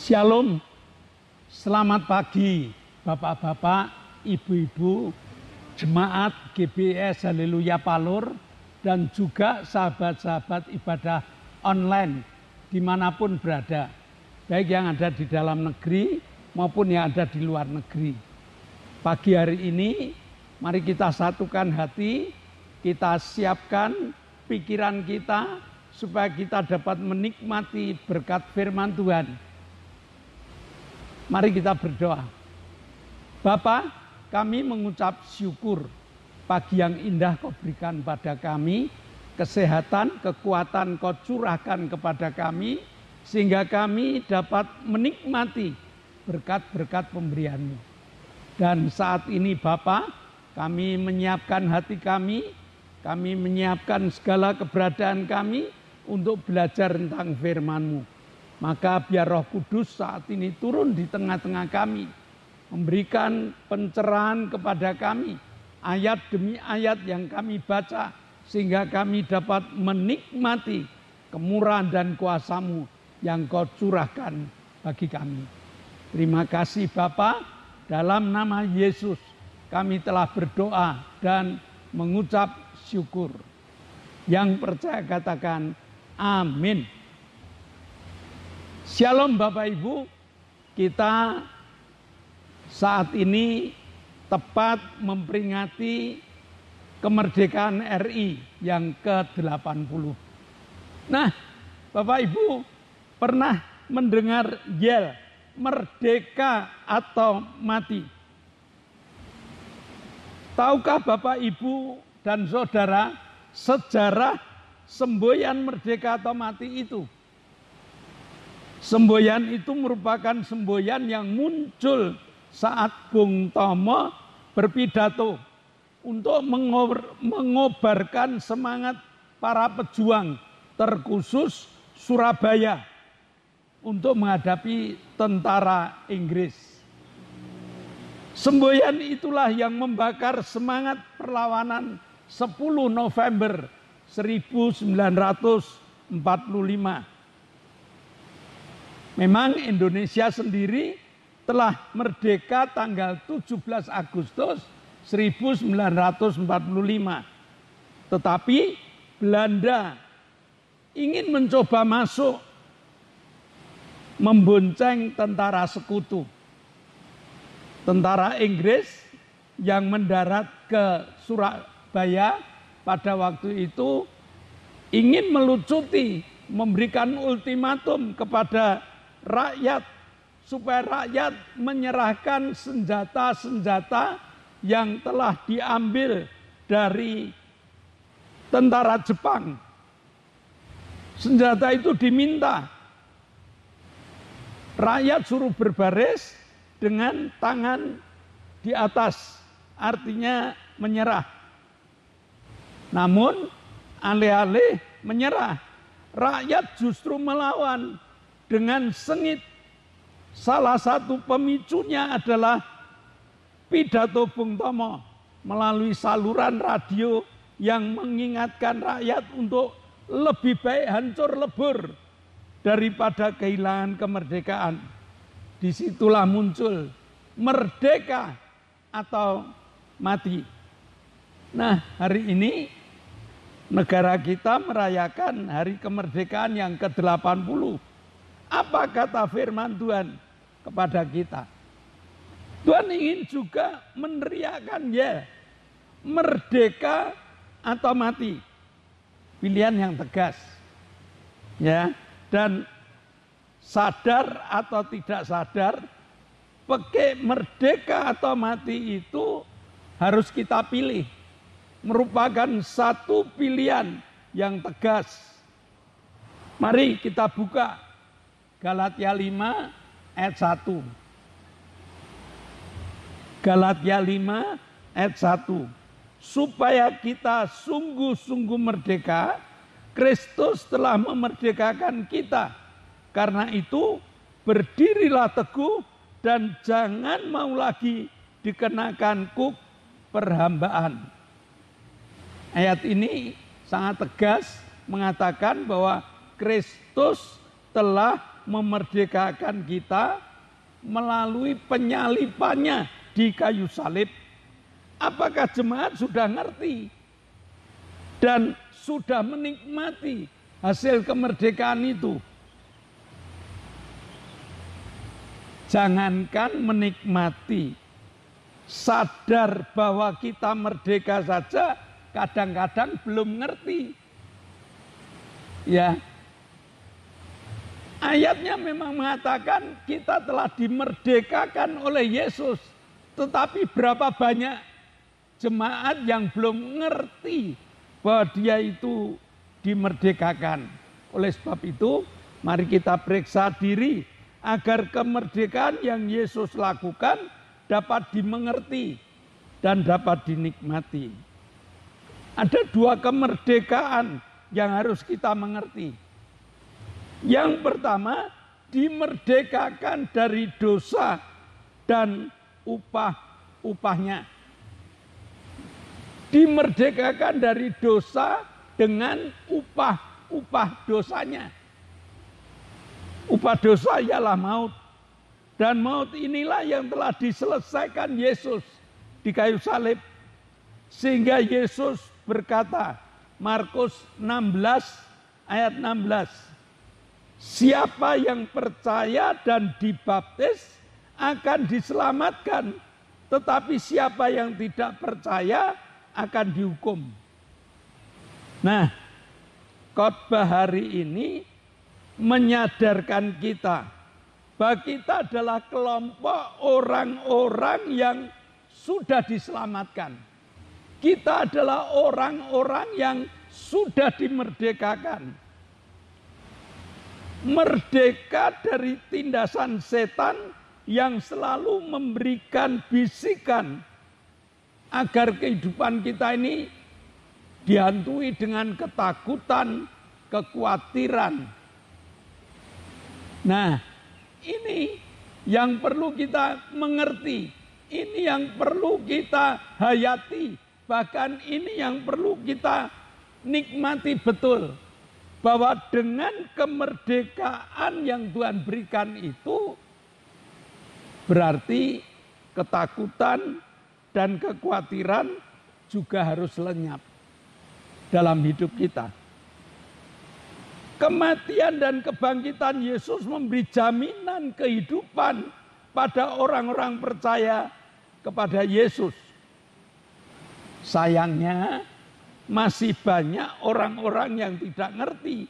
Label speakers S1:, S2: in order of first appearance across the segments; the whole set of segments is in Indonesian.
S1: Shalom, selamat pagi Bapak-bapak, Ibu-ibu, Jemaat GBS Haleluya Palur, dan juga sahabat-sahabat ibadah online dimanapun berada, baik yang ada di dalam negeri maupun yang ada di luar negeri. Pagi hari ini, mari kita satukan hati, kita siapkan pikiran kita supaya kita dapat menikmati berkat firman Tuhan. Mari kita berdoa. Bapa, kami mengucap syukur pagi yang indah Kau berikan pada kami, kesehatan, kekuatan Kau curahkan kepada kami, sehingga kami dapat menikmati berkat-berkat pemberian-Mu. Dan saat ini Bapa, kami menyiapkan hati kami menyiapkan segala keberadaan kami untuk belajar tentang firman-Mu. Maka biar Roh Kudus saat ini turun di tengah-tengah kami, memberikan pencerahan kepada kami, ayat demi ayat yang kami baca, sehingga kami dapat menikmati kemurahan dan kuasa-Mu yang Kau curahkan bagi kami. Terima kasih Bapa, dalam nama Yesus kami telah berdoa dan mengucap syukur. Yang percaya katakan amin. Shalom Bapak Ibu, kita saat ini tepat memperingati kemerdekaan RI yang ke-80. Nah, Bapak Ibu pernah mendengar yel merdeka atau mati? Tahukah Bapak Ibu dan Saudara sejarah semboyan merdeka atau mati itu? Semboyan itu merupakan semboyan yang muncul saat Bung Tomo berpidato untuk mengobarkan semangat para pejuang, terkhusus Surabaya, untuk menghadapi tentara Inggris. Semboyan itulah yang membakar semangat perlawanan 10 November 1945. Memang Indonesia sendiri telah merdeka tanggal 17 Agustus 1945. Tetapi Belanda ingin mencoba masuk membonceng tentara sekutu. Tentara Inggris yang mendarat ke Surabaya pada waktu itu ingin melucuti, memberikan ultimatum kepada rakyat supaya rakyat menyerahkan senjata-senjata yang telah diambil dari tentara Jepang. Senjata itu diminta. Rakyat suruh berbaris dengan tangan di atas, artinya menyerah. Namun alih-alih menyerah, rakyat justru melawan dengan sengit. Salah satu pemicunya adalah pidato Bung Tomo melalui saluran radio yang mengingatkan rakyat untuk lebih baik hancur lebur daripada kehilangan kemerdekaan. Disitulah muncul merdeka atau mati. Nah, hari ini negara kita merayakan hari kemerdekaan yang ke-80. Apa kata firman Tuhan kepada kita? Tuhan ingin juga meneriakkan ya, merdeka atau mati. Pilihan yang tegas. Ya, dan sadar atau tidak sadar, pakai merdeka atau mati itu harus kita pilih. Merupakan satu pilihan yang tegas. Mari kita buka Galatia 5 ayat 1. Galatia 5 ayat 1. Supaya kita sungguh-sungguh merdeka, Kristus telah memerdekakan kita. Karena itu berdirilah teguh dan jangan mau lagi dikenakan kuk perhambaan. Ayat ini sangat tegas mengatakan bahwa Kristus telah memerdekakan kita melalui penyalipannya di kayu salib. Apakah jemaat sudah ngerti dan sudah menikmati hasil kemerdekaan itu? Jangankan menikmati, sadar bahwa kita merdeka saja kadang-kadang belum ngerti. Ya, ayatnya memang mengatakan kita telah dimerdekakan oleh Yesus. Tetapi berapa banyak jemaat yang belum ngerti bahwa dia itu dimerdekakan. Oleh sebab itu, mari kita periksa diri agar kemerdekaan yang Yesus lakukan dapat dimengerti dan dapat dinikmati. Ada dua kemerdekaan yang harus kita mengerti. Yang pertama, dimerdekakan dari dosa dan upahnya. Dimerdekakan dari dosa dengan upah dosanya. Upah dosa ialah maut. Dan maut inilah yang telah diselesaikan Yesus di kayu salib. Sehingga Yesus berkata, Markus 16 ayat 16. Siapa yang percaya dan dibaptis akan diselamatkan. Tetapi siapa yang tidak percaya akan dihukum. Nah, khotbah hari ini menyadarkan kita bahwa kita adalah kelompok orang-orang yang sudah diselamatkan. Kita adalah orang-orang yang sudah dimerdekakan. Merdeka dari tindasan setan yang selalu memberikan bisikan agar kehidupan kita ini dihantui dengan ketakutan, kekhawatiran. Nah, ini yang perlu kita mengerti, ini yang perlu kita hayati, bahkan ini yang perlu kita nikmati betul. Bahwa dengan kemerdekaan yang Tuhan berikan itu, berarti ketakutan dan kekhawatiran juga harus lenyap dalam hidup kita. Kematian dan kebangkitan Yesus memberi jaminan kehidupan pada orang-orang percaya kepada Yesus. Sayangnya masih banyak orang-orang yang tidak ngerti,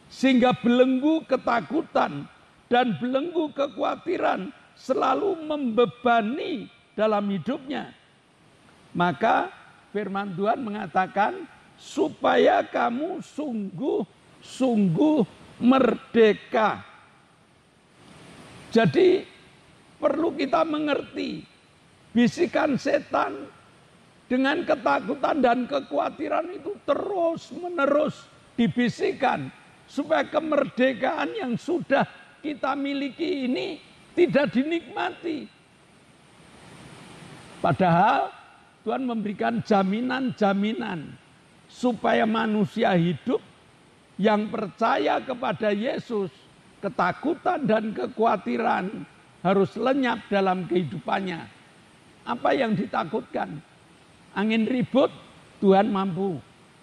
S1: sehingga belenggu ketakutan dan belenggu kekhawatiran selalu membebani dalam hidupnya. Maka firman Tuhan mengatakan supaya kamu sungguh merdeka. Jadi perlu kita mengerti bisikan setan dengan ketakutan dan kekhawatiran itu terus-menerus dibisikkan supaya kemerdekaan yang sudah kita miliki ini tidak dinikmati. Padahal Tuhan memberikan jaminan-jaminan supaya manusia hidup yang percaya kepada Yesus, ketakutan dan kekhawatiran harus lenyap dalam kehidupannya. Apa yang ditakutkan? Angin ribut, Tuhan mampu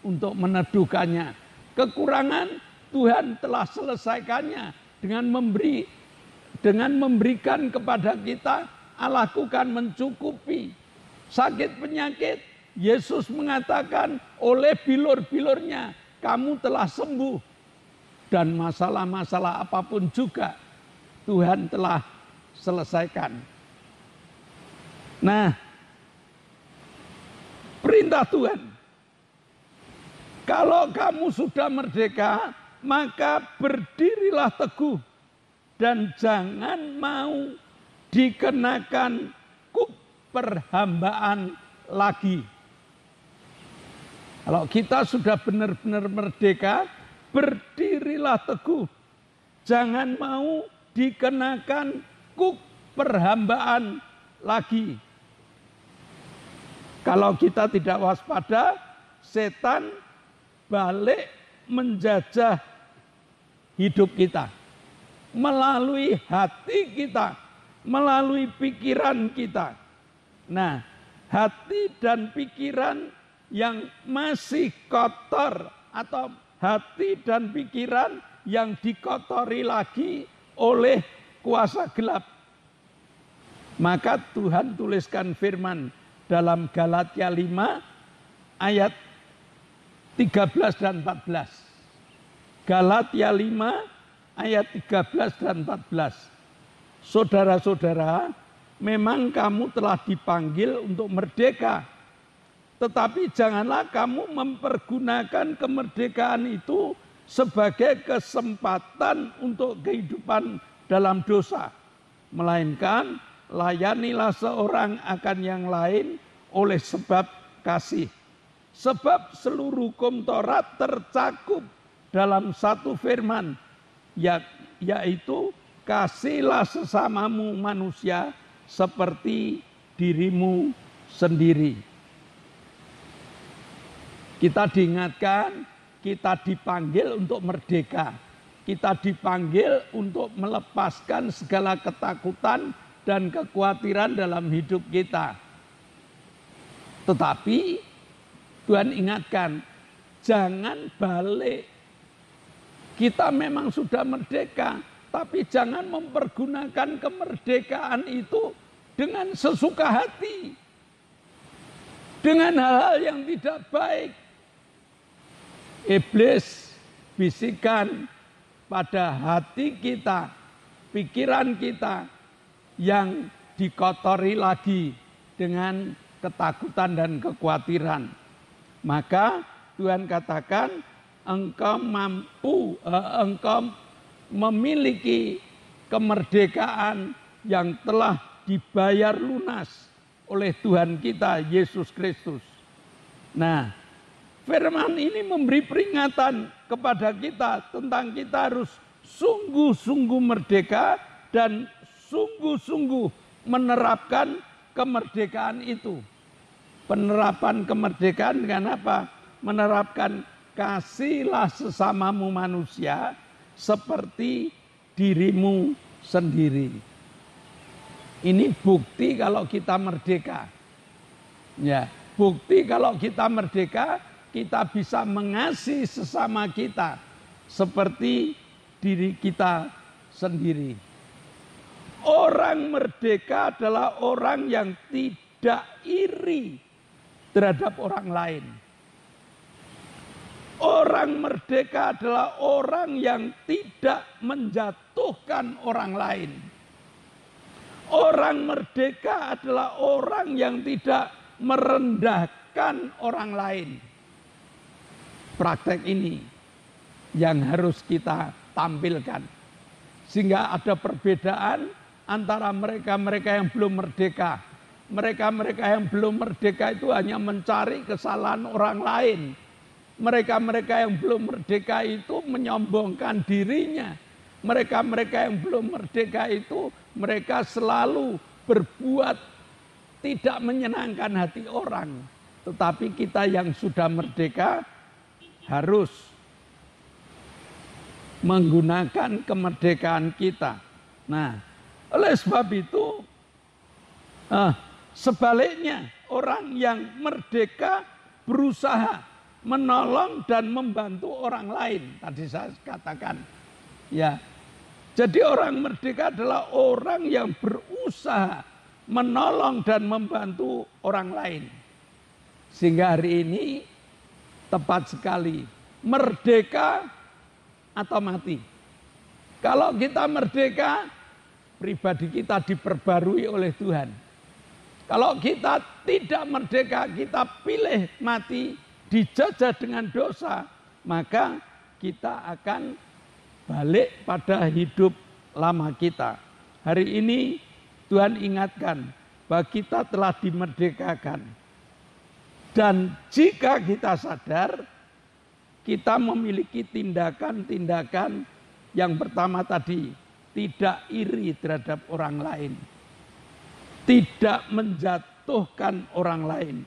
S1: untuk meneduhkannya. Kekurangan, Tuhan telah selesaikannya dengan memberikan kepada kita, Allah lakukan mencukupi. Sakit penyakit, Yesus mengatakan oleh bilur-bilurnya kamu telah sembuh. Dan masalah-masalah apapun juga Tuhan telah selesaikan. Nah, perintah Tuhan, kalau kamu sudah merdeka, maka berdirilah teguh dan jangan mau dikenakan kuk perhambaan lagi. Kalau kita sudah benar-benar merdeka, berdirilah teguh. Jangan mau dikenakan kuk perhambaan lagi. Kalau kita tidak waspada, setan balik menjajah hidup kita. melalui hati kita, melalui pikiran kita. Nah, hati dan pikiran yang masih kotor atau hati dan pikiran yang dikotori lagi oleh kuasa gelap. Maka Tuhan tuliskan firman dalam Galatia 5 ayat 13 dan 14. Galatia 5 ayat 13 dan 14. Saudara-saudara, memang kamu telah dipanggil untuk merdeka. Tetapi janganlah kamu mempergunakan kemerdekaan itu sebagai kesempatan untuk kehidupan dalam dosa. Melainkan layanilah seorang akan yang lain oleh sebab kasih. Sebab seluruh hukum Taurat tercakup dalam satu firman, yaitu kasihlah sesamamu manusia seperti dirimu sendiri. Kita diingatkan, kita dipanggil untuk merdeka. Kita dipanggil untuk melepaskan segala ketakutan dan kekhawatiran dalam hidup kita. Tetapi Tuhan ingatkan, jangan balik. Kita memang sudah merdeka, tapi jangan mempergunakan kemerdekaan itu dengan sesuka hati. Dengan hal-hal yang tidak baik. Iblis bisikan pada hati kita, pikiran kita yang dikotori lagi dengan ketakutan dan kekhawatiran. Maka Tuhan katakan, engkau memiliki kemerdekaan yang telah dibayar lunas oleh Tuhan kita Yesus Kristus. Nah, firman ini memberi peringatan kepada kita tentang kita harus sungguh-sungguh merdeka dan sungguh-sungguh menerapkan kemerdekaan itu. Penerapan kemerdekaan dengan apa? Menerapkan kasihlah sesamamu manusia seperti dirimu sendiri. Ini bukti kalau kita merdeka. Ya, bukti kalau kita merdeka, kita bisa mengasihi sesama kita seperti diri kita sendiri. Orang merdeka adalah orang yang tidak iri terhadap orang lain. Orang merdeka adalah orang yang tidak menjatuhkan orang lain. Orang merdeka adalah orang yang tidak merendahkan orang lain. Praktek ini yang harus kita tampilkan. Sehingga ada perbedaan antara mereka-mereka yang belum merdeka. Mereka-mereka yang belum merdeka itu hanya mencari kesalahan orang lain. Mereka-mereka yang belum merdeka itu menyombongkan dirinya. Mereka-mereka yang belum merdeka itu mereka selalu berbuat tidak menyenangkan hati orang. Tetapi kita yang sudah merdeka harus menggunakan kemerdekaan kita. Nah, oleh sebab itu sebaliknya orang yang merdeka berusaha menolong dan membantu orang lain. Tadi saya katakan, ya. Jadi orang merdeka adalah orang yang berusaha menolong dan membantu orang lain. Sehingga hari ini tepat sekali, merdeka atau mati. Kalau kita merdeka, pribadi kita diperbarui oleh Tuhan. Kalau kita tidak merdeka, kita pilih mati, dijajah dengan dosa, maka kita akan balik pada hidup lama kita. Hari ini Tuhan ingatkan bahwa kita telah dimerdekakan. Dan jika kita sadar, kita memiliki tindakan-tindakan yang pertama tadi, tidak iri terhadap orang lain, tidak menjatuhkan orang lain,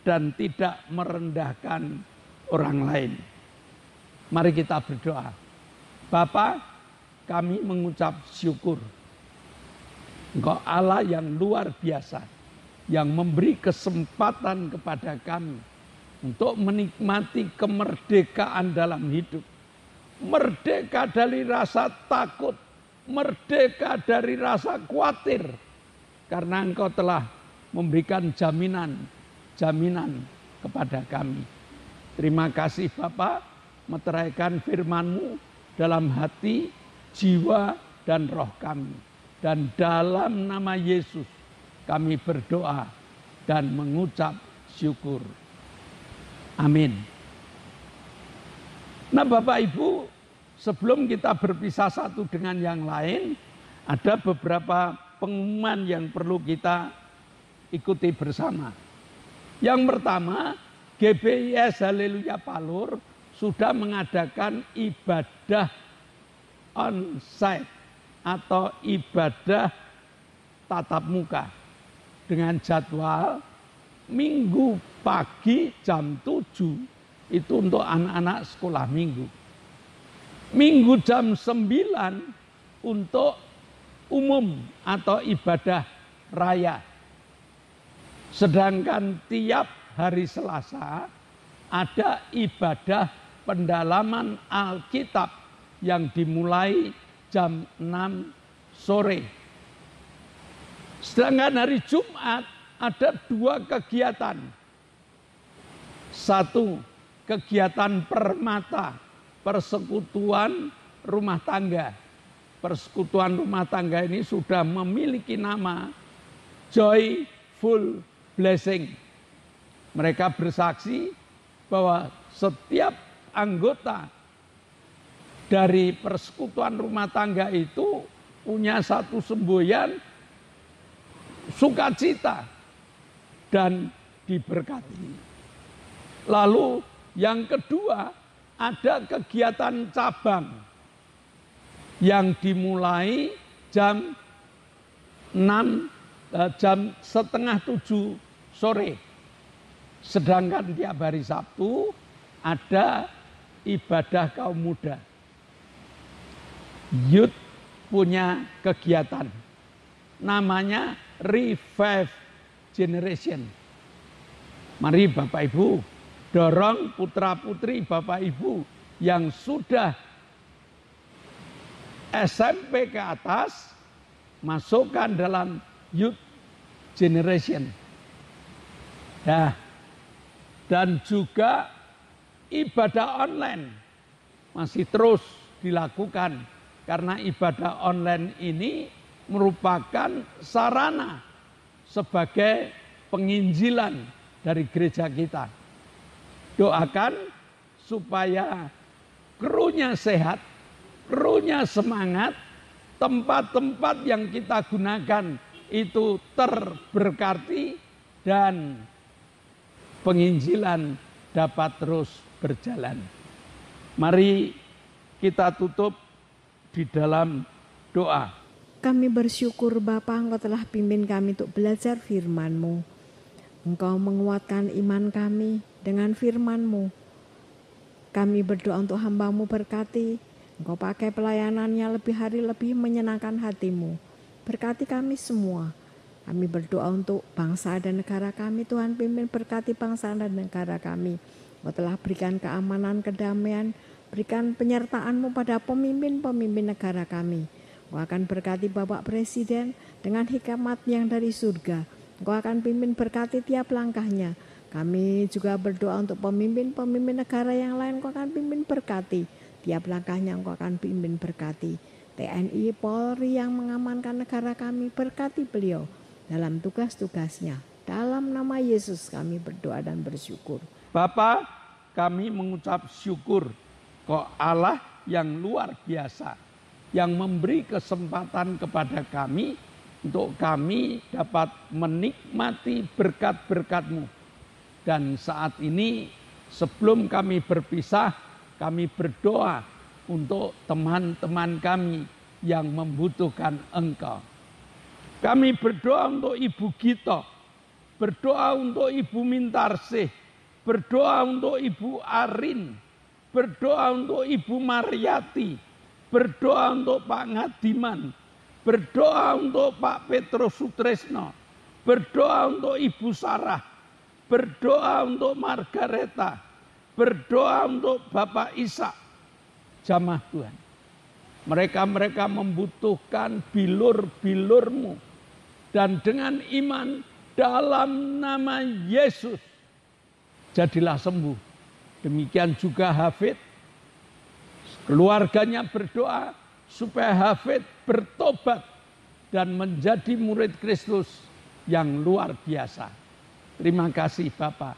S1: dan tidak merendahkan orang lain. Mari kita berdoa. Bapa, kami mengucap syukur. Engkau Allah yang luar biasa, yang memberi kesempatan kepada kami untuk menikmati kemerdekaan dalam hidup. Merdeka dari rasa takut, merdeka dari rasa khawatir. Karena Engkau telah memberikan jaminan kepada kami. Terima kasih Bapa, meteraikan firman-Mu dalam hati, jiwa, dan roh kami. Dan dalam nama Yesus kami berdoa dan mengucap syukur. Amin. Nah Bapak Ibu, sebelum kita berpisah satu dengan yang lain, ada beberapa pengumuman yang perlu kita ikuti bersama. Yang pertama, GBIS Haleluya Palur sudah mengadakan ibadah on-site atau ibadah tatap muka dengan jadwal Minggu pagi jam 7 itu untuk anak-anak sekolah minggu. Minggu jam 9 untuk umum atau ibadah raya. Sedangkan tiap hari Selasa ada ibadah pendalaman Alkitab yang dimulai jam 6 sore. Sedangkan hari Jumat ada 2 kegiatan. 1, kegiatan permata, persekutuan rumah tangga. Persekutuan rumah tangga ini sudah memiliki nama Joyful Blessing. Mereka bersaksi bahwa setiap anggota dari persekutuan rumah tangga itu punya satu semboyan sukacita dan diberkati. Lalu yang kedua, ada kegiatan cabang yang dimulai jam 6:30 sore. Sedangkan tiap hari Sabtu ada ibadah kaum muda. Youth punya kegiatan. Namanya Revive Generation. Mari Bapak Ibu, dorong putra-putri Bapak Ibu yang sudah SMP ke atas, masukkan dalam Youth Generation. Dan juga ibadah online masih terus dilakukan karena ibadah online ini merupakan sarana sebagai penginjilan dari gereja kita. Doakan supaya krunya sehat, krunya semangat, tempat-tempat yang kita gunakan itu terberkati dan penginjilan dapat terus berjalan. Mari kita tutup di dalam doa.
S2: Kami bersyukur Bapa, Engkau telah pimpin kami untuk belajar firman-Mu. Engkau menguatkan iman kami dengan firman-Mu. Kami berdoa untuk hamba-Mu, berkati. Engkau pakai pelayanannya lebih hari lebih menyenangkan hati-Mu. Berkati kami semua. Kami berdoa untuk bangsa dan negara kami. Tuhan pimpin, berkati bangsa dan negara kami. Engkau telah berikan keamanan, kedamaian, berikan penyertaan-Mu pada pemimpin-pemimpin negara kami. Engkau akan berkati Bapak Presiden dengan hikmat yang dari surga. Engkau akan pimpin, berkati tiap langkahnya. Kami juga berdoa untuk pemimpin-pemimpin negara yang lain. Engkau akan pimpin, berkati tiap langkahnya. Engkau akan pimpin, berkati TNI, Polri yang mengamankan negara kami. Berkati beliau dalam tugas-tugasnya. Dalam nama Yesus kami berdoa dan bersyukur.
S1: Bapa, kami mengucap syukur kok Allah yang luar biasa, yang memberi kesempatan kepada kami untuk kami dapat menikmati berkat-berkat-Mu. Dan saat ini sebelum kami berpisah, kami berdoa untuk teman-teman kami yang membutuhkan Engkau. Kami berdoa untuk Ibu Gito, berdoa untuk Ibu Mintarsih, berdoa untuk Ibu Arin, berdoa untuk Ibu Mariati, berdoa untuk Pak Ngadiman, berdoa untuk Pak Petrus Sutresno, berdoa untuk Ibu Sarah, berdoa untuk Margareta, berdoa untuk Bapak Ishak, jamaah Tuhan. Mereka membutuhkan bilur-bilur-Mu. Dan dengan iman dalam nama Yesus, jadilah sembuh. Demikian juga Hafid, keluarganya berdoa supaya Hafid bertobat dan menjadi murid Kristus yang luar biasa. Terima kasih Bapak.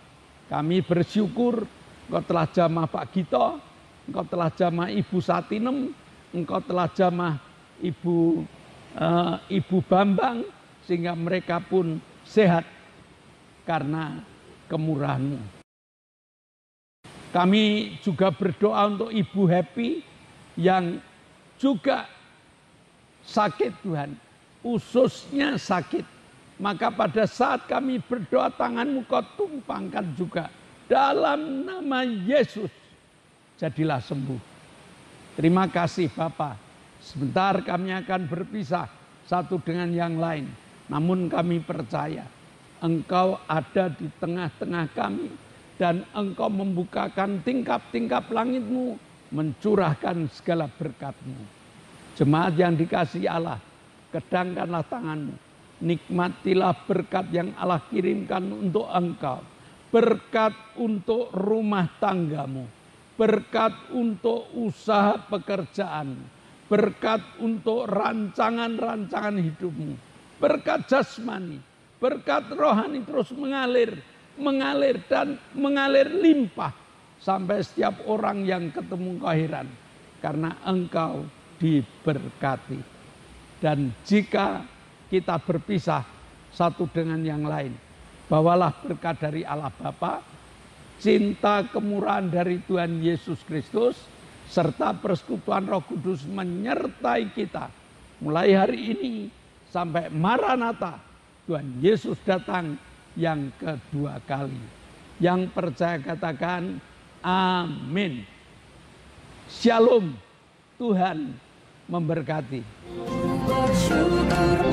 S1: Kami bersyukur Engkau telah jamah Pak Gito, Engkau telah jamah Ibu Satinem, Engkau telah jamah Ibu Bambang, sehingga mereka pun sehat karena kemurahan-Mu. Kami juga berdoa untuk Ibu Happy yang juga sakit Tuhan, ususnya sakit. Maka pada saat kami berdoa, tangan-Mu Kau tumpangkan juga. Dalam nama Yesus, jadilah sembuh. Terima kasih Bapa. Sebentar kami akan berpisah satu dengan yang lain. Namun kami percaya Engkau ada di tengah-tengah kami. Dan Engkau membukakan tingkap-tingkap langit-Mu, mencurahkan segala berkat-Mu. Jemaat yang dikasihi Allah, kedangkanlah tangan-Mu. Nikmatilah berkat yang Allah kirimkan untuk engkau. Berkat untuk rumah tanggamu. Berkat untuk usaha pekerjaan. Berkat untuk rancangan-rancangan hidupmu. Berkat jasmani. Berkat rohani terus mengalir. Mengalir dan mengalir limpah. Sampai setiap orang yang ketemu engkau heran. Karena engkau diberkati. Dan jika kita berpisah satu dengan yang lain, bawalah berkat dari Allah Bapa, cinta kemurahan dari Tuhan Yesus Kristus, serta persekutuan Roh Kudus menyertai kita. Mulai hari ini sampai Maranatha, Tuhan Yesus datang yang kedua kali. Yang percaya katakan amin. Shalom, Tuhan memberkati.
S3: Bersyukur